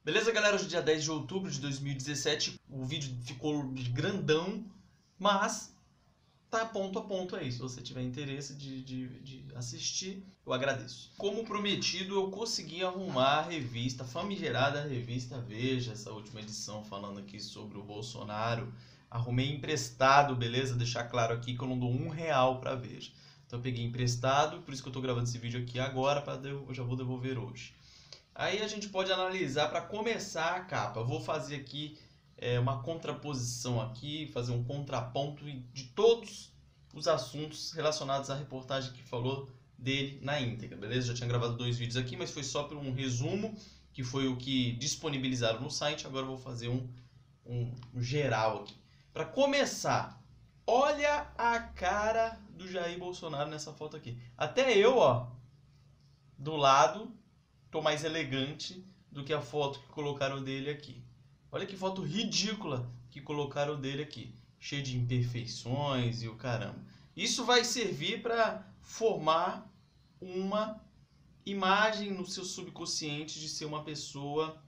Beleza, galera? Hoje é dia 10 de outubro de 2017. O vídeo ficou grandão, mas tá ponto a ponto aí. Se você tiver interesse de assistir, eu agradeço. Como prometido, eu consegui arrumar a revista, a famigerada revista Veja, essa última edição falando aqui sobre o Bolsonaro. Arrumei emprestado, beleza? Deixar claro aqui que eu não dou R$1 pra Veja. Então eu peguei emprestado, por isso que eu tô gravando esse vídeo aqui agora, eu já vou devolver hoje. Aí a gente pode analisar para começar a capa. Eu vou fazer aqui uma contraposição aqui, fazer um contraponto de todos os assuntos relacionados à reportagem que falou dele na íntegra, beleza? Já tinha gravado 2 vídeos aqui, mas foi só por um resumo, que foi o que disponibilizaram no site. Agora eu vou fazer um geral aqui. Para começar, olha a cara do Jair Bolsonaro nessa foto aqui. Até eu, ó, do lado, tô mais elegante do que a foto que colocaram dele aqui. Olha que foto ridícula que colocaram dele aqui. Cheio de imperfeições e o caramba. Isso vai servir para formar uma imagem no seu subconsciente de ser uma pessoa,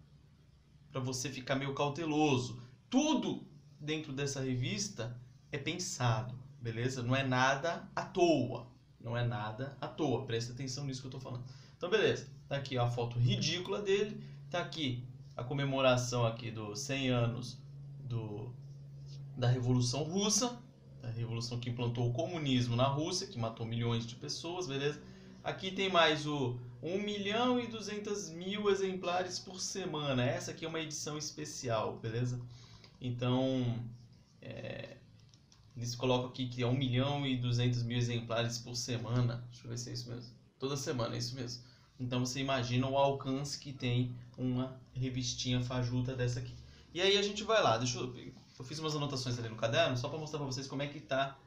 para você ficar meio cauteloso. Tudo dentro dessa revista é pensado, beleza? Não é nada à toa. Não é nada à toa. Presta atenção nisso que eu tô falando. Então, beleza. Tá aqui a foto ridícula dele. Tá aqui a comemoração aqui dos 100 anos da Revolução Russa. A revolução que implantou o comunismo na Rússia, que matou milhões de pessoas, beleza? Aqui tem mais o 1.200.000 exemplares por semana. Essa aqui é uma edição especial, beleza? Então, eles colocam aqui que é 1.200.000 exemplares por semana. Deixa eu ver se é isso mesmo. Toda semana, é isso mesmo. Então você imagina o alcance que tem uma revistinha fajuta dessa aqui. E aí a gente vai lá. Eu fiz umas anotações ali no caderno só para mostrar para vocês como é que tá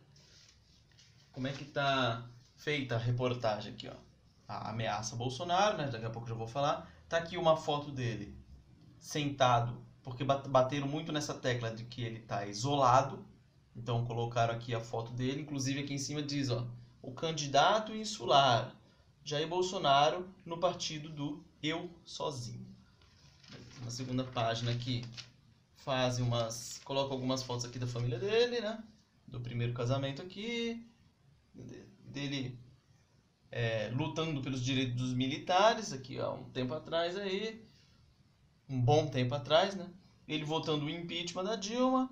feita a reportagem aqui, ó. A ameaça Bolsonaro, né? Daqui a pouco eu já vou falar. Tá aqui uma foto dele sentado, porque bateram muito nessa tecla de que ele tá isolado. Então colocaram aqui a foto dele, inclusive aqui em cima diz, ó, o candidato insular Jair Bolsonaro no partido do eu sozinho. Na segunda página aqui coloca algumas fotos aqui da família dele, né? Do primeiro casamento aqui, dele lutando pelos direitos dos militares aqui há um tempo atrás aí, um bom tempo atrás, né? Ele votando o impeachment da Dilma,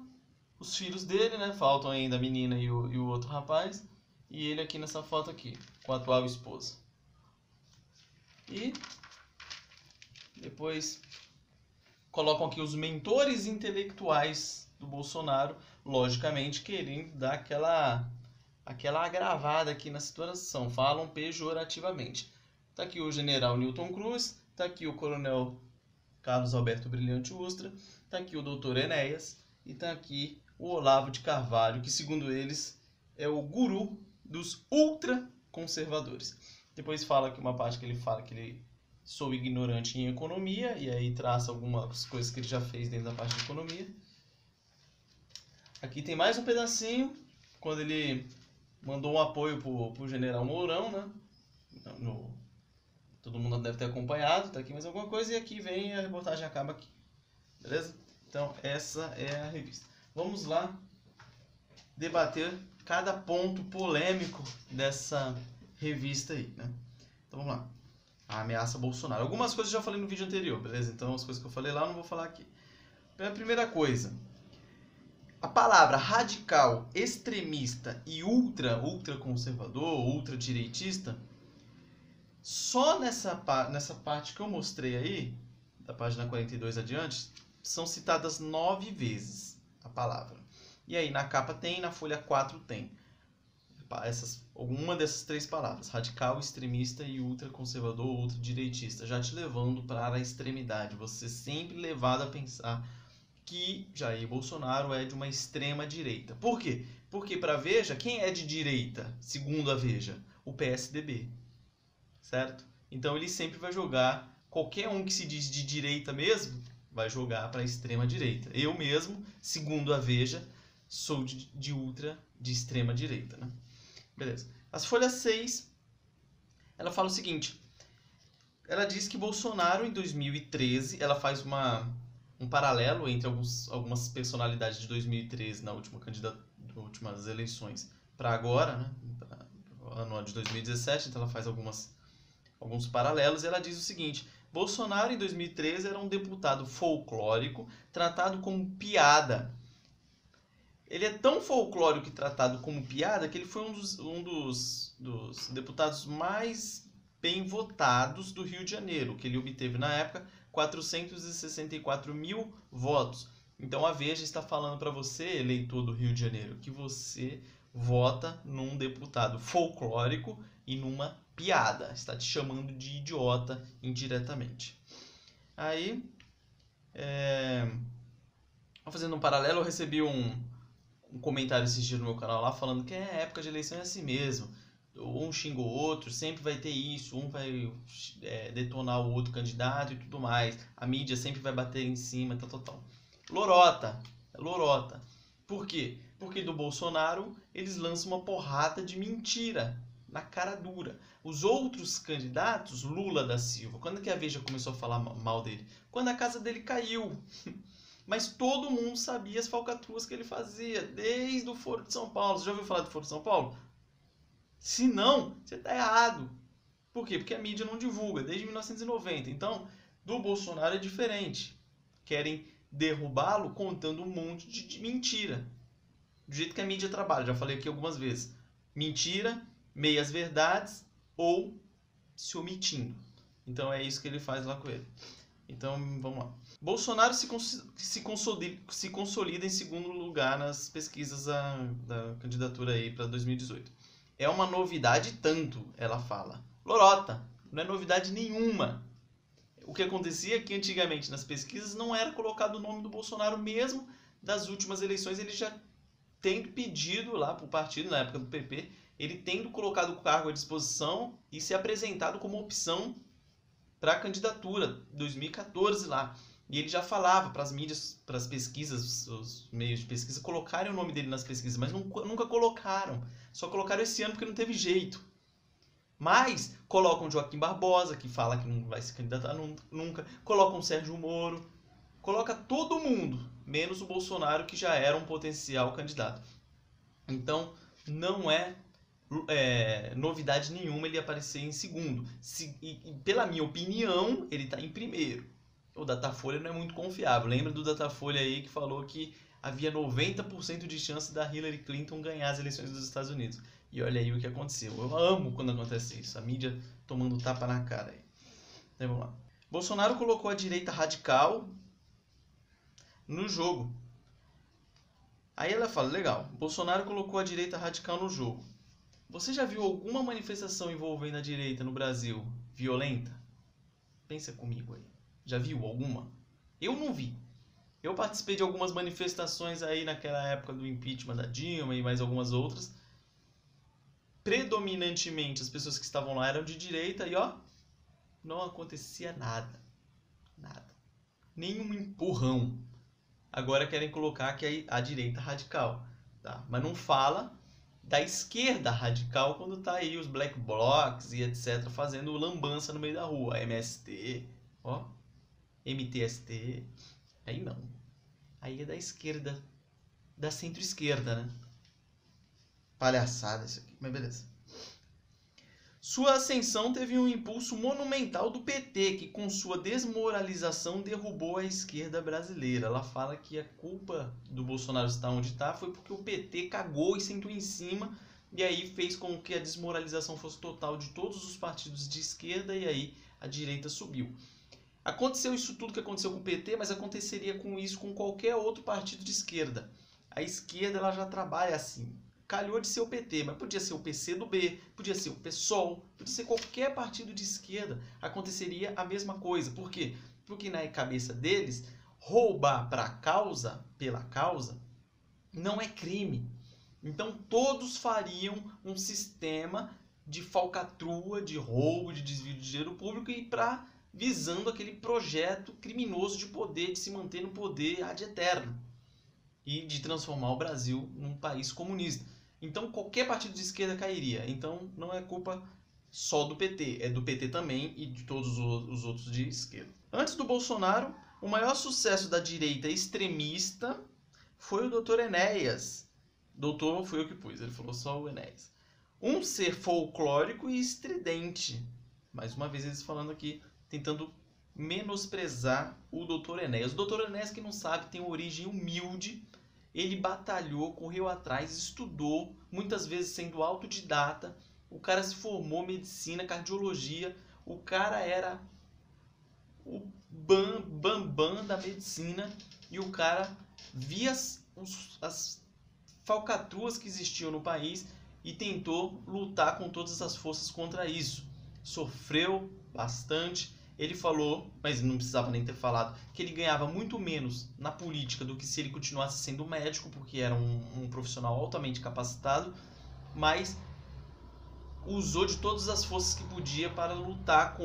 os filhos dele, né? Faltam ainda a menina e o outro rapaz, e ele aqui nessa foto aqui, com a atual esposa. E depois colocam aqui os mentores intelectuais do Bolsonaro, logicamente querendo dar aquela agravada aqui na situação, falam pejorativamente. Tá aqui o general Newton Cruz, tá aqui o coronel Carlos Alberto Brilhante Ustra, tá aqui o doutor Enéas e tá aqui o Olavo de Carvalho, que segundo eles é o guru dos ultraconservadores. Depois fala aqui uma parte que ele fala que ele sou ignorante em economia, e aí traça algumas coisas que ele já fez dentro da parte de economia. Aqui tem mais um pedacinho, quando ele mandou um apoio pro general Mourão, né? Todo mundo deve ter acompanhado, tá aqui mais alguma coisa, e aqui vem a reportagem, acaba aqui. Beleza? Então essa é a revista. Vamos lá debater cada ponto polêmico dessa revista aí, né? Então vamos lá. A ameaça Bolsonaro. Algumas coisas eu já falei no vídeo anterior, beleza? Então as coisas que eu falei lá eu não vou falar aqui. A primeira coisa, a palavra radical, extremista e ultraconservador, ultradireitista, só nessa parte que eu mostrei aí, da página 42 adiante, são citadas 9 vezes a palavra. E aí na capa tem, na folha 4 tem. Alguma dessas 3 palavras, radical, extremista e ultraconservador ou ultradireitista, já te levando para a extremidade. Você sempre levado a pensar que Jair Bolsonaro é de uma extrema direita. Por quê? Porque para a Veja, quem é de direita, segundo a Veja? O PSDB, certo? Então ele sempre vai jogar, qualquer um que se diz de direita mesmo, vai jogar para a extrema direita. Eu mesmo, segundo a Veja, sou de extrema direita, né? Beleza. As folhas 6, ela fala o seguinte: Ela diz que Bolsonaro, em 2013, ela faz um paralelo entre algumas personalidades de 2013 nas últimas eleições para agora, né? Ano de 2017, então ela faz alguns paralelos e ela diz o seguinte: Bolsonaro em 2013 era um deputado folclórico tratado como piada. Ele é tão folclórico e tratado como piada que ele foi um dos deputados mais bem votados do Rio de Janeiro, que ele obteve na época 464 mil votos. Então a Veja está falando para você, eleitor do Rio de Janeiro, que você vota num deputado folclórico e numa piada. Está te chamando de idiota indiretamente. Aí, fazendo um paralelo, eu recebi um comentário esses dias no meu canal lá falando que época de eleição é assim mesmo. Um xinga o outro, sempre vai ter isso, um vai detonar o outro candidato e tudo mais. A mídia sempre vai bater em cima, tal. Lorota. Por quê? Porque do Bolsonaro eles lançam uma porrada de mentira na cara dura. Os outros candidatos, Lula da Silva, quando que a Veja começou a falar mal dele? Quando a casa dele caiu. Mas todo mundo sabia as falcatruas que ele fazia, desde o Foro de São Paulo. Você já ouviu falar do Foro de São Paulo? Se não, você está errado. Por quê? Porque a mídia não divulga, desde 1990. Então, do Bolsonaro é diferente. Querem derrubá-lo contando um monte de mentira. Do jeito que a mídia trabalha, já falei aqui algumas vezes. Mentira, meias verdades ou se omitindo. Então é isso que ele faz lá com ele. Então, vamos lá. Bolsonaro se consolida em segundo lugar nas pesquisas da candidatura aí para 2018. É uma novidade tanto, ela fala. Lorota, não é novidade nenhuma. O que acontecia é que antigamente nas pesquisas não era colocado o nome do Bolsonaro mesmo das últimas eleições, ele já tendo pedido lá para o partido, na época do PP, ele tendo colocado o cargo à disposição e se apresentado como opção para a candidatura, 2014 lá. E ele já falava para as mídias, para as pesquisas, os meios de pesquisa, colocarem o nome dele nas pesquisas, mas nunca colocaram. Só colocaram esse ano porque não teve jeito. Mas colocam Joaquim Barbosa, que fala que não vai se candidatar nunca. Colocam Sérgio Moro. Coloca todo mundo, menos o Bolsonaro, que já era um potencial candidato. Então, não é novidade nenhuma ele aparecer em segundo. E pela minha opinião, ele está em primeiro. O Datafolha não é muito confiável. Lembra do Datafolha aí que falou que havia 90% de chance da Hillary Clinton ganhar as eleições dos Estados Unidos. E olha aí o que aconteceu. Eu amo quando acontece isso. A mídia tomando tapa na cara aí. Então, vamos lá. Bolsonaro colocou a direita radical no jogo. Aí ela fala, legal, Bolsonaro colocou a direita radical no jogo. Você já viu alguma manifestação envolvendo a direita no Brasil violenta? Pensa comigo aí. Já viu alguma? Eu não vi. Eu participei de algumas manifestações aí naquela época do impeachment da Dilma e mais algumas outras. Predominantemente as pessoas que estavam lá eram de direita e não acontecia nada. Nada. Nenhum empurrão. Agora querem colocar que a direita radical. Tá? Mas não fala da esquerda radical quando tá aí os black blocs e etc. fazendo lambança no meio da rua. MST, MTST. Aí não. Aí é da esquerda. Da centro-esquerda, né? Palhaçada isso aqui, mas beleza. Sua ascensão teve um impulso monumental do PT, que com sua desmoralização derrubou a esquerda brasileira. Ela fala que a culpa do Bolsonaro estar onde está foi porque o PT cagou e sentou em cima, e aí fez com que a desmoralização fosse total de todos os partidos de esquerda, e aí a direita subiu. Aconteceu isso tudo que aconteceu com o PT, mas aconteceria com isso com qualquer outro partido de esquerda. A esquerda ela já trabalha assim. Calhou de ser o PT, mas podia ser o PCdoB, podia ser o PSOL, podia ser qualquer partido de esquerda. Aconteceria a mesma coisa. Por quê? Porque na cabeça deles, roubar pela causa, não é crime. Então todos fariam um sistema de falcatrua, de roubo, de desvio de dinheiro público e visando aquele projeto criminoso de poder, de se manter no poder ad eterno e de transformar o Brasil num país comunista. Então qualquer partido de esquerda cairia. Então não é culpa só do PT, é do PT também e de todos os outros de esquerda. Antes do Bolsonaro, o maior sucesso da direita extremista foi o Dr. Enéas. Doutor foi eu que pus, ele falou só o Enéas. Um ser folclórico e estridente. Mais uma vez eles falando aqui, tentando menosprezar o Dr. Enéas. O Dr. Enéas, quem não sabe, tem uma origem humilde. Ele batalhou, correu atrás, estudou, muitas vezes sendo autodidata. O cara se formou em medicina, cardiologia. O cara era o bambam da medicina. E o cara via as falcatruas que existiam no país e tentou lutar com todas as forças contra isso. Sofreu bastante. Ele falou, mas não precisava nem ter falado, que ele ganhava muito menos na política do que se ele continuasse sendo médico, porque era um profissional altamente capacitado, mas usou de todas as forças que podia para lutar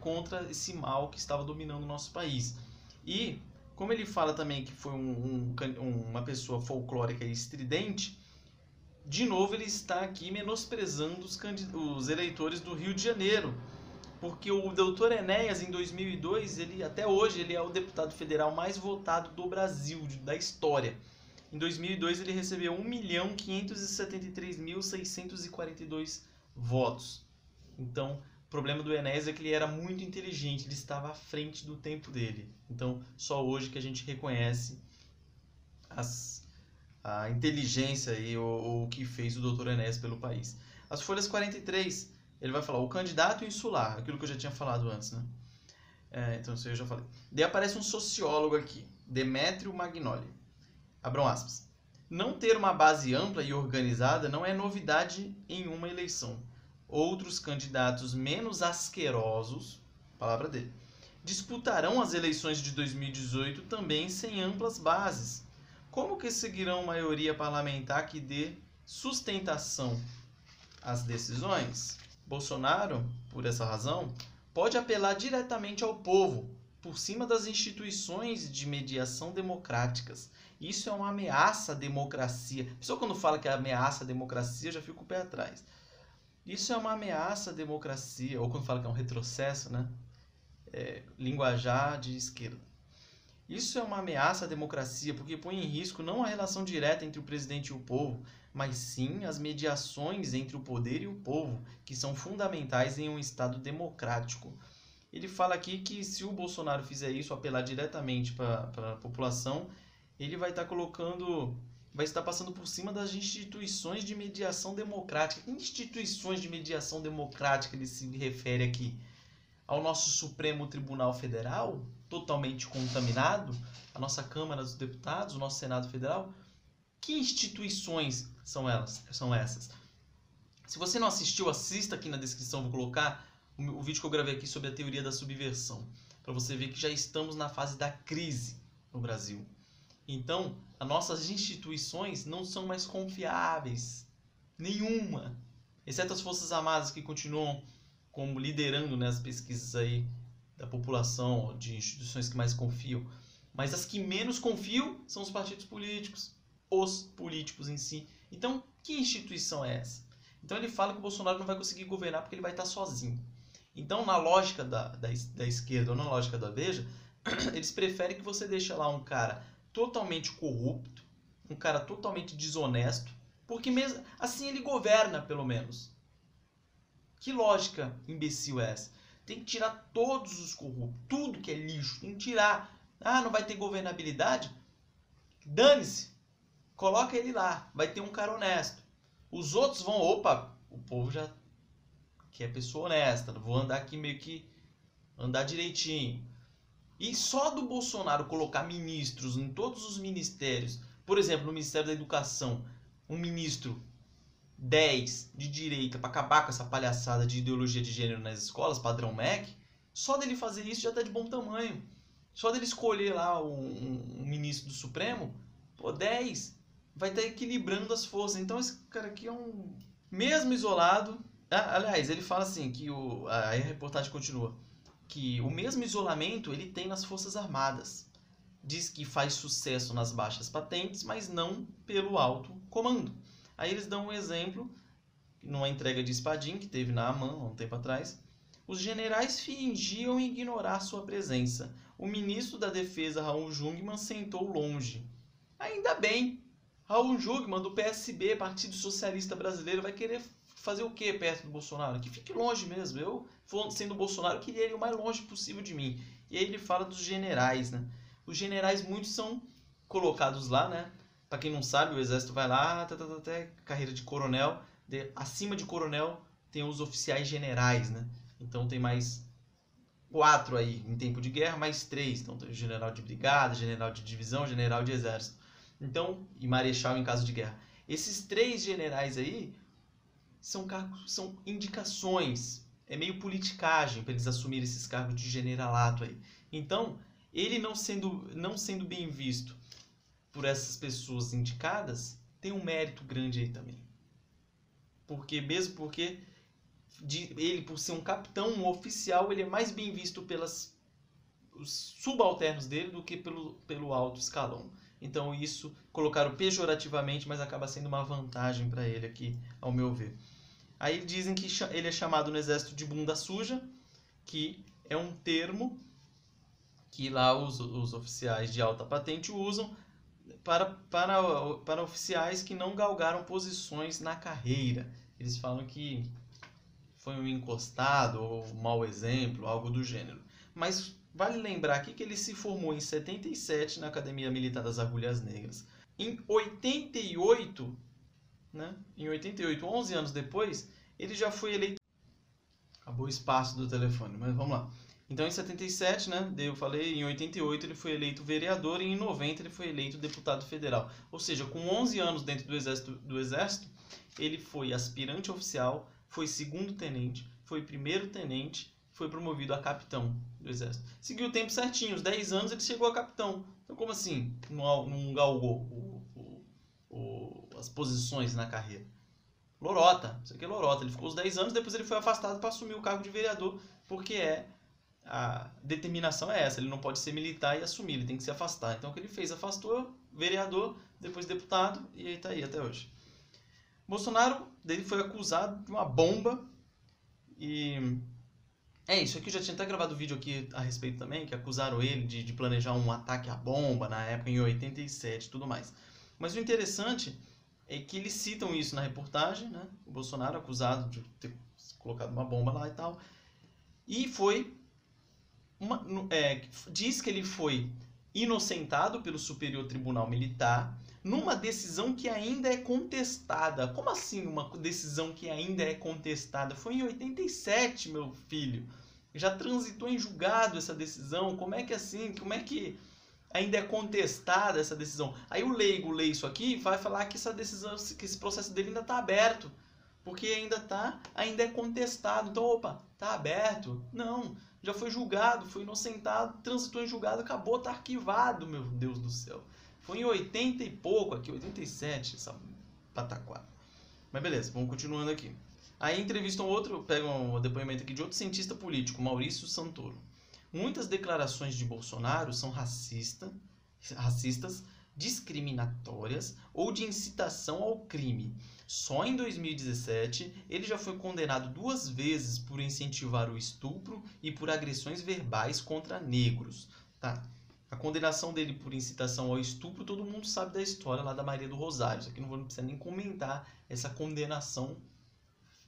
contra esse mal que estava dominando o nosso país. E, como ele fala também que foi uma pessoa folclórica e estridente, de novo ele está aqui menosprezando os eleitores do Rio de Janeiro, porque o Dr. Enéas, em 2002, até hoje, ele é o deputado federal mais votado do Brasil, da história. Em 2002, ele recebeu 1.573.642 votos. Então, o problema do Enéas é que ele era muito inteligente, ele estava à frente do tempo dele. Então, só hoje que a gente reconhece a inteligência e o que fez o Dr. Enéas pelo país. As folhas 43... ele vai falar o candidato insular, aquilo que eu já tinha falado antes, né? Então isso aí eu já falei. Daí aparece um sociólogo aqui, Demétrio Magnoli. Abram aspas. Não ter uma base ampla e organizada não é novidade em uma eleição. Outros candidatos menos asquerosos, palavra dele, disputarão as eleições de 2018 também sem amplas bases. Como que seguirão maioria parlamentar que dê sustentação às decisões? Bolsonaro, por essa razão, pode apelar diretamente ao povo, por cima das instituições de mediação democráticas. Isso é uma ameaça à democracia. A pessoa quando fala que é ameaça à democracia, já fica o pé atrás. Isso é uma ameaça à democracia, ou quando fala que é um retrocesso, né? Linguajar de esquerda. Isso é uma ameaça à democracia, porque põe em risco não a relação direta entre o presidente e o povo, mas sim as mediações entre o poder e o povo, que são fundamentais em um Estado democrático. Ele fala aqui que se o Bolsonaro fizer isso, apelar diretamente para a população, ele vai estar passando por cima das instituições de mediação democrática. Que instituições de mediação democrática ele se refere aqui? Ao nosso Supremo Tribunal Federal, totalmente contaminado, a nossa Câmara dos Deputados, o nosso Senado Federal? Que instituições são essas? Se você não assistiu, assista aqui na descrição, vou colocar o vídeo que eu gravei aqui sobre a teoria da subversão, para você ver que já estamos na fase da crise no Brasil. Então, as nossas instituições não são mais confiáveis, nenhuma, exceto as Forças Armadas que continuam como liderando, né, as pesquisas aí da população, de instituições que mais confiam, mas as que menos confiam são os partidos políticos, os políticos em si. Então, que instituição é essa? Então ele fala que o Bolsonaro não vai conseguir governar porque ele vai estar sozinho. Então, na lógica da esquerda ou na lógica da Veja, eles preferem que você deixe lá um cara totalmente corrupto, um cara totalmente desonesto, porque mesmo assim ele governa, pelo menos. Que lógica imbecil é essa? Tem que tirar todos os corruptos, tudo que é lixo, tem que tirar. Ah, não vai ter governabilidade? Dane-se, coloca ele lá, vai ter um cara honesto. Os outros vão, opa, o povo já quer pessoa honesta, vou andar aqui meio que, andar direitinho. E só do Bolsonaro colocar ministros em todos os ministérios, por exemplo, no Ministério da Educação, um ministro 10 de direita para acabar com essa palhaçada de ideologia de gênero nas escolas, padrão MEC, só dele fazer isso já está de bom tamanho. Só dele escolher lá um ministro do Supremo, 10, vai estar equilibrando as forças. Então esse cara aqui é um... Mesmo isolado... aliás, ele fala assim, que aí a reportagem continua, que o mesmo isolamento ele tem nas Forças Armadas. Diz que faz sucesso nas baixas patentes, mas não pelo alto comando. Aí eles dão um exemplo numa entrega de espadim que teve na AMAN há um tempo atrás, os generais fingiam ignorar sua presença. O ministro da Defesa, Raul Jungmann, sentou longe. Ainda bem. Raul Jungmann, do PSB, Partido Socialista Brasileiro, vai querer fazer o quê perto do Bolsonaro? Que fique longe mesmo. Eu, sendo Bolsonaro, queria ele o mais longe possível de mim. E aí ele fala dos generais, né? Os generais, muitos são colocados lá, né? Para quem não sabe, o exército vai lá, até carreira de coronel. Acima de coronel tem os oficiais generais, né? Então tem mais 4 aí em tempo de guerra, mais 3. Então tem o general de brigada, general de divisão, general de exército. Então, e marechal em caso de guerra. Esses 3 generais aí são indicações. É meio politicagem para eles assumirem esses cargos de generalato aí. Então, ele não sendo bem visto por essas pessoas indicadas, tem um mérito grande aí também. Mesmo porque ele, por ser um capitão, um oficial, ele é mais bem visto pelos subalternos dele do que pelo alto escalão. Então isso colocaram pejorativamente, mas acaba sendo uma vantagem para ele aqui, ao meu ver. Aí dizem que ele é chamado no exército de bunda suja, que é um termo que lá os oficiais de alta patente usam para oficiais que não galgaram posições na carreira. Eles falam que foi um encostado ou um mau exemplo, algo do gênero. Mas vale lembrar aqui que ele se formou em 77 na Academia Militar das Agulhas Negras. Em 88, 11 anos depois, ele já foi eleito... Acabou o espaço do telefone, mas vamos lá. Então, em 77, eu falei, em 88 ele foi eleito vereador e em 90 ele foi eleito deputado federal. Ou seja, com 11 anos dentro do exército, ele foi aspirante oficial, foi segundo tenente, foi primeiro tenente, foi promovido a capitão do exército. Seguiu o tempo certinho, os 10 anos ele chegou a capitão. Então, como assim não galgou as posições na carreira? Lorota, isso aqui é lorota. Ele ficou os 10 anos, depois ele foi afastado para assumir o cargo de vereador, porque a determinação é essa, ele não pode ser militar e assumir, ele tem que se afastar. Então o que ele fez? Afastou, vereador, depois deputado, e aí tá aí até hoje. Bolsonaro foi acusado de uma bomba, e é isso aqui, eu já tinha até gravado vídeo aqui a respeito também, que acusaram ele de planejar um ataque à bomba na época, em 87 e tudo mais. Mas o interessante é que eles citam isso na reportagem, né? O Bolsonaro acusado de ter colocado uma bomba lá e tal. E diz que ele foi inocentado pelo Superior Tribunal Militar numa decisão que ainda é contestada. Como assim uma decisão que ainda é contestada? Foi em 87, meu filho. Já transitou em julgado essa decisão. Como é que assim? Como é que ainda é contestada essa decisão? Aí o leigo lê isso aqui e vai falar que essa decisão, que esse processo dele ainda está aberto. Porque ainda é contestado. Então, opa, está aberto? Não, já foi julgado, foi inocentado, transitou em julgado, acabou, está arquivado, meu Deus do céu. Foi em 80 e pouco aqui, 87, essa pataquada. Mas beleza, vamos continuando aqui. Aí entrevistam pegam um depoimento aqui de outro cientista político, Maurício Santoro. Muitas declarações de Bolsonaro são racistas, discriminatórias ou de incitação ao crime. Só em 2017, ele já foi condenado 2 vezes por incentivar o estupro e por agressões verbais contra negros. Tá? A condenação dele por incitação ao estupro, todo mundo sabe da história lá da Maria do Rosário. Isso aqui não precisa nem comentar essa condenação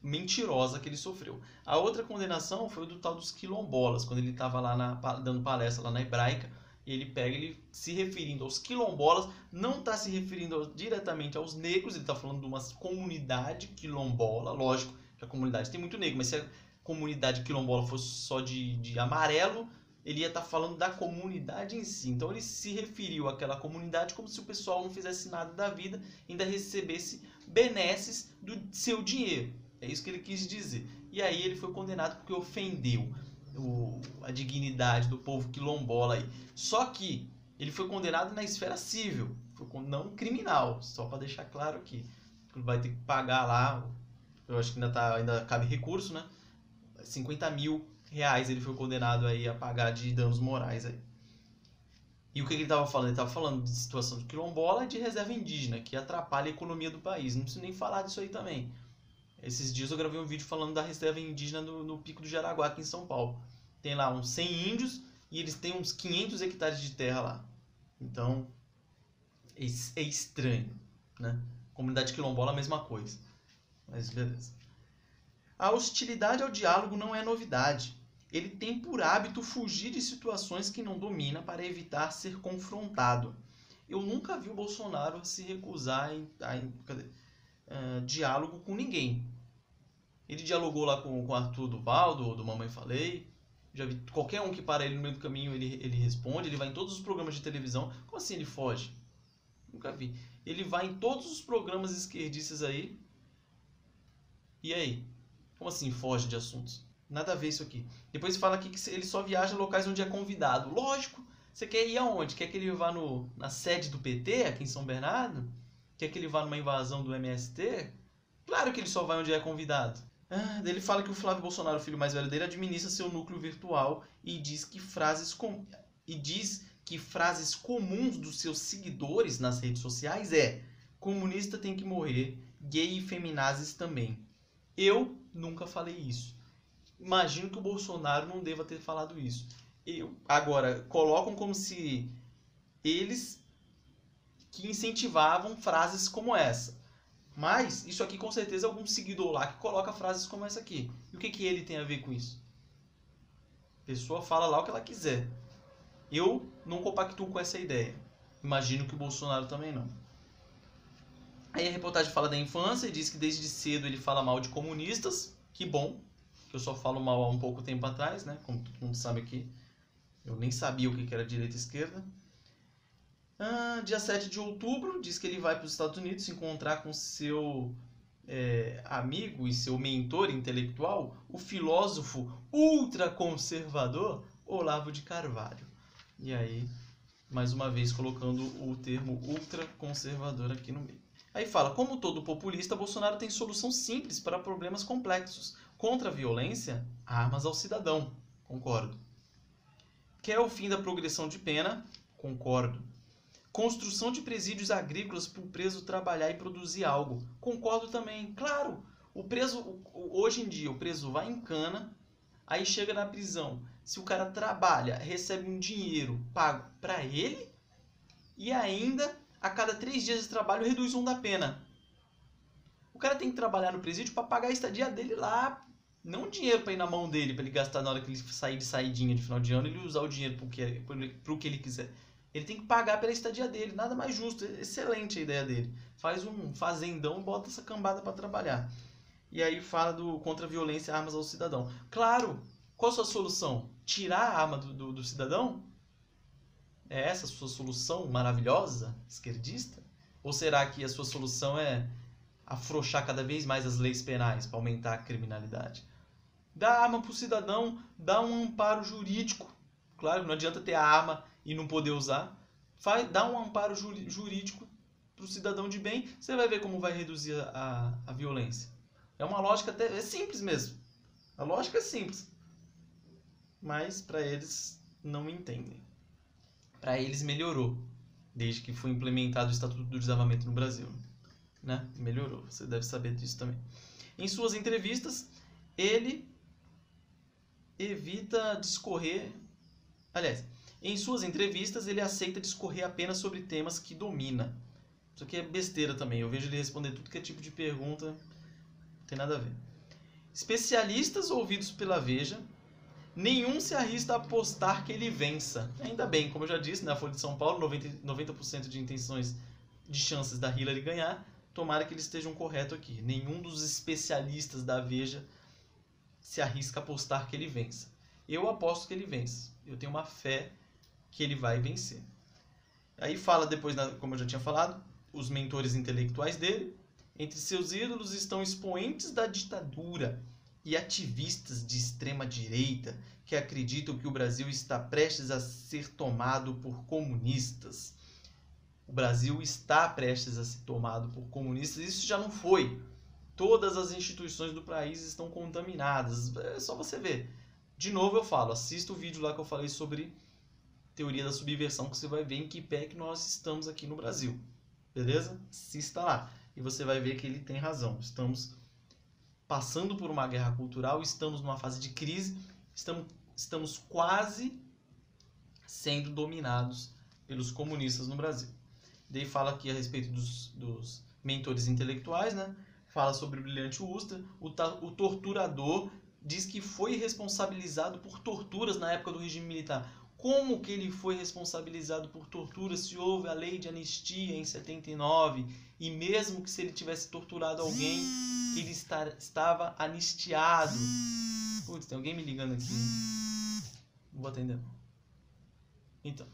mentirosa que ele sofreu. A outra condenação foi o do tal dos quilombolas, quando ele estava lá dando palestra lá na Hebraica, e ele se referindo aos quilombolas, não está se referindo diretamente aos negros, ele está falando de uma comunidade quilombola. Lógico que a comunidade tem muito negro, mas se a comunidade quilombola fosse só de amarelo, ele ia estar falando da comunidade em si. Então ele se referiu àquela comunidade como se o pessoal não fizesse nada da vida, ainda recebesse benesses do seu dinheiro. É isso que ele quis dizer. E aí ele foi condenado porque ofendeu a dignidade do povo quilombola aí. Só que ele foi condenado na esfera civil, não criminal, só para deixar claro aqui. Vai ter que pagar lá, eu acho que ainda cabe recurso, né? 50 mil reais ele foi condenado aí a pagar de danos morais aí. E o que ele estava falando? Ele estava falando de situação de quilombola e de reserva indígena, que atrapalha a economia do país. Não preciso nem falar disso aí também. Esses dias eu gravei um vídeo falando da reserva indígena no Pico do Jaraguá, aqui em São Paulo. Tem lá uns 100 índios e eles têm uns 500 hectares de terra lá. Então, é estranho, né? Comunidade quilombola, a mesma coisa. Mas beleza. A hostilidade ao diálogo não é novidade. Ele tem por hábito fugir de situações que não domina para evitar ser confrontado. Eu nunca vi o Bolsonaro se recusar a diálogo com ninguém. Ele dialogou lá com o Arthur Duval, do Mamãe Falei. Já vi qualquer um que para ele no meio do caminho, ele responde. Ele vai em todos os programas de televisão. Como assim ele foge? Nunca vi. Ele vai em todos os programas esquerdistas aí. E aí? Como assim foge de assuntos? Nada a ver isso aqui. Depois fala aqui que ele só viaja a locais onde é convidado. Lógico. Você quer ir aonde? Quer que ele vá na sede do PT, aqui em São Bernardo? Quer que ele vá numa invasão do MST? Claro que ele só vai onde é convidado. Daí ele fala que o Flávio Bolsonaro, o filho mais velho dele, administra seu núcleo virtual e diz que frases comuns dos seus seguidores nas redes sociais é: comunista tem que morrer, gay e feminazes também. Eu nunca falei isso. Imagino que o Bolsonaro não deva ter falado isso. Agora, colocam como se eles que incentivavam frases como essa. Mas isso aqui com certeza é algum seguidor lá que coloca frases como essa aqui. E o que ele tem a ver com isso? A pessoa fala lá o que ela quiser. Eu não compactuo com essa ideia. Imagino que o Bolsonaro também não. Aí a reportagem fala da infância e diz que desde cedo ele fala mal de comunistas. Que bom, que eu só falo mal há um pouco tempo atrás, né? Como todo mundo sabe aqui. Eu nem sabia o que era direita e esquerda. Dia 7 de outubro, diz que ele vai para os Estados Unidos se encontrar com seu amigo e seu mentor intelectual, o filósofo ultraconservador Olavo de Carvalho. E aí, mais uma vez, colocando o termo ultraconservador aqui no meio. Aí fala, como todo populista, Bolsonaro tem solução simples para problemas complexos. Contra a violência, armas ao cidadão. Concordo. Quer o fim da progressão de pena? Concordo. Construção de presídios agrícolas para o preso trabalhar e produzir algo. Concordo também. Claro, hoje em dia, o preso vai em cana, aí chega na prisão. Se o cara trabalha, recebe um dinheiro pago para ele e ainda, a cada 3 dias de trabalho, reduz da pena. O cara tem que trabalhar no presídio para pagar a estadia dele lá. Não dinheiro para ir na mão dele, para ele gastar na hora que ele sair de saidinha de final de ano, ele usar o dinheiro para o que ele quiser. Ele tem que pagar pela estadia dele, nada mais justo. Excelente a ideia dele. Faz um fazendão e bota essa cambada para trabalhar. E aí fala contra a violência e armas ao cidadão. Claro, qual a sua solução? Tirar a arma do cidadão? É essa a sua solução maravilhosa, esquerdista? Ou será que a sua solução é afrouxar cada vez mais as leis penais para aumentar a criminalidade? Dá arma para o cidadão, dá um amparo jurídico. Claro, não adianta ter a arma e não poder usar. Dá um amparo jurídico para o cidadão de bem, você vai ver como vai reduzir a violência. É uma lógica até simples mesmo. A lógica é simples. Mas para eles não entendem. Para eles melhorou, desde que foi implementado o Estatuto do Desarmamento no Brasil. Né? Melhorou, você deve saber disso também. Em suas entrevistas, ele evita discorrer... Aliás, em suas entrevistas, ele aceita discorrer apenas sobre temas que domina. Isso aqui é besteira também. Eu vejo ele responder tudo que é tipo de pergunta. Não tem nada a ver. Especialistas ouvidos pela Veja, nenhum se arrisca a apostar que ele vença. Ainda bem, como eu já disse, na Folha de São Paulo, 90% de chances da Hillary ganhar. Tomara que eles estejam corretos aqui. Nenhum dos especialistas da Veja se arrisca a apostar que ele vença. Eu aposto que ele vence. Eu tenho uma fé que ele vai vencer. Aí fala depois, como eu já tinha falado, os mentores intelectuais dele. Entre seus ídolos estão expoentes da ditadura e ativistas de extrema direita que acreditam que o Brasil está prestes a ser tomado por comunistas. O Brasil está prestes a ser tomado por comunistas. Isso já não foi. Todas as instituições do país estão contaminadas. É só você ver. De novo eu falo, assista o vídeo lá que eu falei sobre teoria da subversão, que você vai ver em que pé que nós estamos aqui no Brasil. Beleza? Assista lá. E você vai ver que ele tem razão. Estamos passando por uma guerra cultural, estamos numa fase de crise, estamos quase sendo dominados pelos comunistas no Brasil. Daí fala aqui a respeito dos mentores intelectuais, né? Fala sobre o Brilhante Ustra, o torturador diz que foi responsabilizado por torturas na época do regime militar. Como que ele foi responsabilizado por torturas se houve a lei de anistia em 79 e mesmo que se ele tivesse torturado alguém, ele estava anistiado? Putz, tem alguém me ligando aqui. Não vou atender. Então,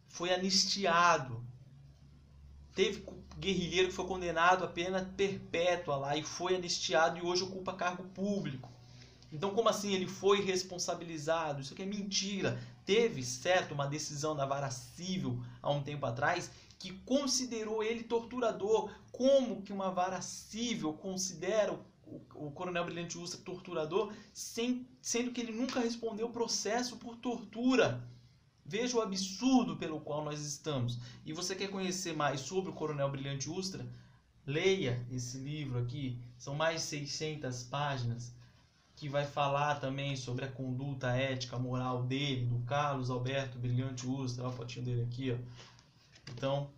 foi anistiado. Teve guerrilheiro que foi condenado a pena perpétua lá e foi anistiado e hoje ocupa cargo público. Então, como assim ele foi responsabilizado? Isso aqui é mentira. Teve, certo, uma decisão da Vara Civil há um tempo atrás que considerou ele torturador. Como que uma Vara Civil considera o Coronel Brilhante Ustra torturador, sendo que ele nunca respondeu processo por tortura? Veja o absurdo pelo qual nós estamos. E você quer conhecer mais sobre o Coronel Brilhante Ustra? Leia esse livro aqui. São mais de 600 páginas. Que vai falar também sobre a conduta ética, moral dele, do Carlos Alberto Brilhante Ustra. Olha a fotinho dele aqui, ó. Então,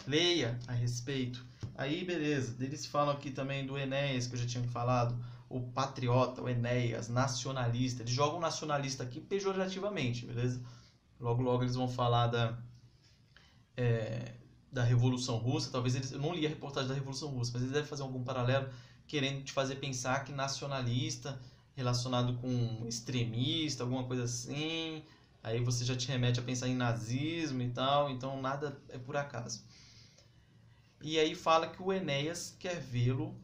leia a respeito. Aí, beleza. Eles falam aqui também do Enéas, que eu já tinha falado. O patriota, o Enéas, nacionalista. Eles jogam nacionalista aqui pejorativamente, beleza? Logo, logo eles vão falar da Revolução Russa. Talvez eu não li a reportagem da Revolução Russa, mas eles devem fazer algum paralelo querendo te fazer pensar que nacionalista relacionado com extremista, alguma coisa assim. Aí você já te remete a pensar em nazismo e tal, então nada é por acaso. E aí fala que o Enéas quer vê-lo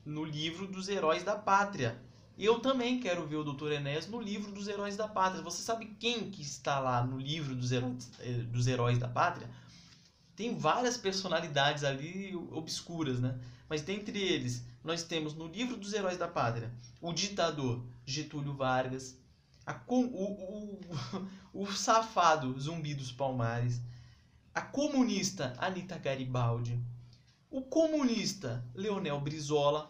no livro dos Heróis da Pátria. Eu também quero ver o Dr. Enéas no livro dos Heróis da Pátria. Você sabe quem que está lá no livro dos Heróis da Pátria? Tem várias personalidades ali obscuras, né? Mas dentre eles, nós temos no livro dos Heróis da Pátria o ditador Getúlio Vargas, o safado Zumbi dos Palmares, a comunista Anita Garibaldi, o comunista Leonel Brizola.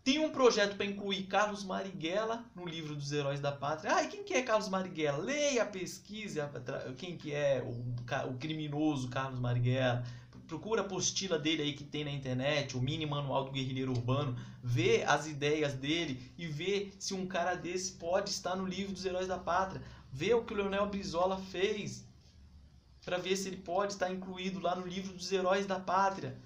Tem um projeto para incluir Carlos Marighella no livro dos Heróis da Pátria. E quem que é Carlos Marighella? Leia, pesquise quem que é o criminoso Carlos Marighella. Procura a apostila dele aí que tem na internet, o mini manual do guerrilheiro urbano. Vê as ideias dele e vê se um cara desse pode estar no livro dos Heróis da Pátria. Vê o que o Leonel Brizola fez para ver se ele pode estar incluído lá no livro dos Heróis da Pátria.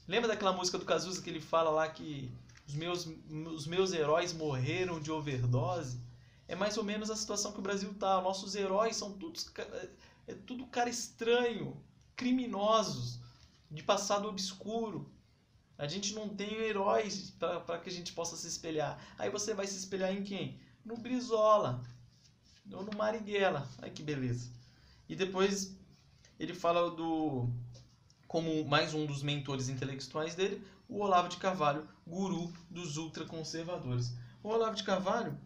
Lembra daquela música do Cazuza que ele fala lá que os meus heróis morreram de overdose? É mais ou menos a situação que o Brasil tá. Nossos heróis são tudo cara estranho, criminosos, de passado obscuro. A gente não tem heróis para que a gente possa se espelhar. Aí você vai se espelhar em quem? No Brizola, ou no Marighella. Ai que beleza. E depois ele fala como mais um dos mentores intelectuais dele, o Olavo de Carvalho, guru dos ultraconservadores. O Olavo de Carvalho,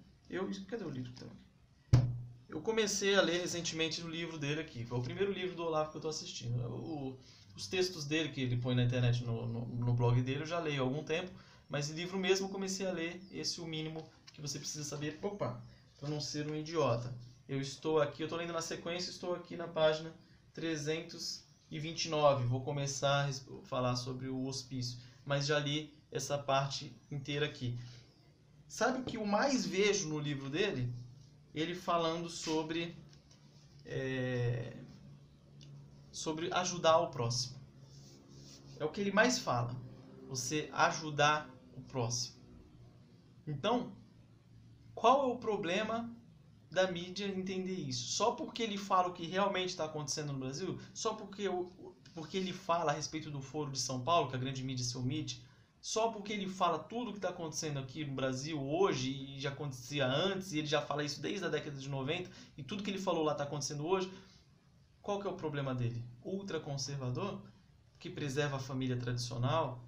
cadê o livro? Eu comecei a ler recentemente o livro dele aqui. Foi o primeiro livro do Olavo que eu estou assistindo. Os textos dele que ele põe na internet no blog dele eu já leio há algum tempo, mas o livro mesmo eu comecei a ler, esse é o mínimo que você precisa saber, para não ser um idiota. Eu estou lendo na sequência, estou aqui na página 329, vou começar a falar sobre o hospício, mas já li essa parte inteira aqui. Sabe o que eu mais vejo no livro dele? Ele falando sobre ajudar o próximo. É o que ele mais fala. Você ajudar o próximo. Então, qual é o problema da mídia entender isso? Só porque ele fala o que realmente está acontecendo no Brasil? Só porque ele fala a respeito do Foro de São Paulo, que a grande mídia se omite? Só porque ele fala tudo o que está acontecendo aqui no Brasil hoje e já acontecia antes, e ele já fala isso desde a década de 90, e tudo que ele falou lá está acontecendo hoje? Qual que é o problema dele? Ultraconservador? Que preserva a família tradicional?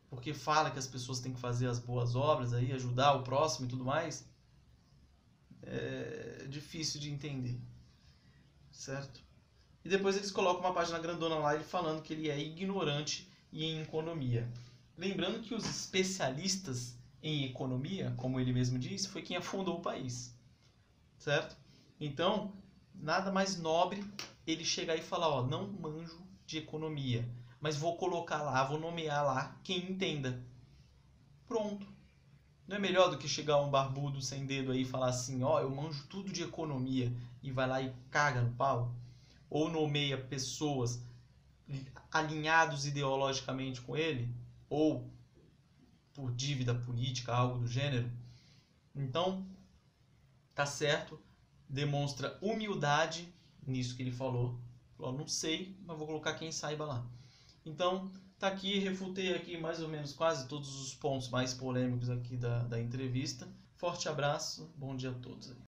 Porque fala que as pessoas têm que fazer as boas obras, aí, ajudar o próximo e tudo mais? É difícil de entender, certo? E depois eles colocam uma página grandona lá ele falando que ele é ignorante em economia. Lembrando que os especialistas em economia, como ele mesmo disse, foi quem afundou o país, certo? Então, nada mais nobre ele chegar e falar, ó, não manjo de economia, mas vou colocar lá, vou nomear lá quem entenda. Pronto. Não é melhor do que chegar um barbudo sem dedo aí e falar assim, ó, eu manjo tudo de economia e vai lá e caga no pau? Ou nomeia pessoas alinhados ideologicamente com ele, ou por dívida política, algo do gênero. Então, tá certo, demonstra humildade nisso que ele falou. Falou, não sei, mas vou colocar quem saiba lá. Então, tá aqui, refutei aqui mais ou menos quase todos os pontos mais polêmicos aqui da entrevista. Forte abraço, bom dia a todos.